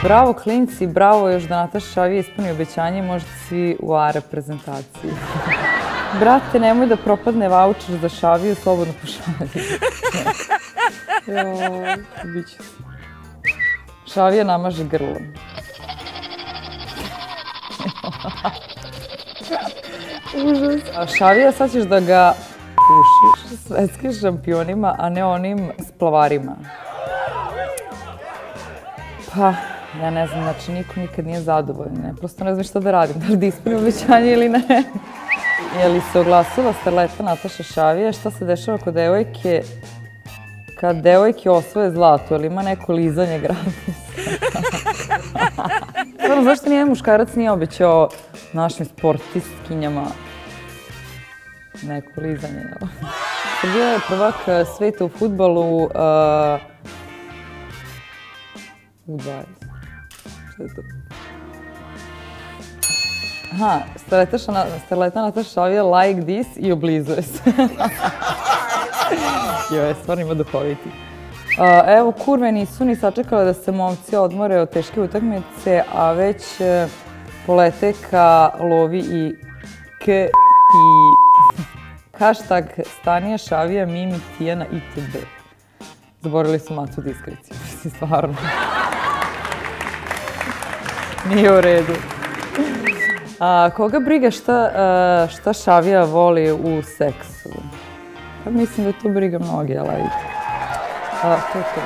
Bravo klinci, bravo još da Nataša Šavija ispuni obećanje i možete svi u A reprezentaciji. Brate, nemoj da propadne vaučer za Šaviju, slobodno pošalji. Joj, biće. Šavija namaže grlom. Užas. Šavija, sad ćeš da ga pušiš svetskim šampionima, a ne onim splavarima. Pa, ja ne znam, znači niko nikad nije zadovoljan. Prosto ne znam šta da radim, da li da ispunim obećanje ili ne. Je li se oglasila starleta Nataša Šavija? Šta se dešava kod devojke kad devojke osvoje zlato? Ili ima neko lizanje gratis? Stvarno, zašto nijedan muškarac nije obećao našim sportistkinjama neko lizanje? Srbija je prvak sveta u fudbalu u 20. Šta je to? Aha, starleta Nataša Šavija like this i oblizuje se. Joj, stvarno ima duhoviti. Evo, kurve nisu ni sačekale da se momci odmore od teške utakmice, a već polete ka Lovi i K i hashtag Stanija Šavija, Mimi, Tijana itd. Zaborili su macu diskriciju, mislim, stvarno. Nije u redu. Koga briga šta Šavija voli u seksu? Mislim da to briga mnogi, ali ajde. To je to.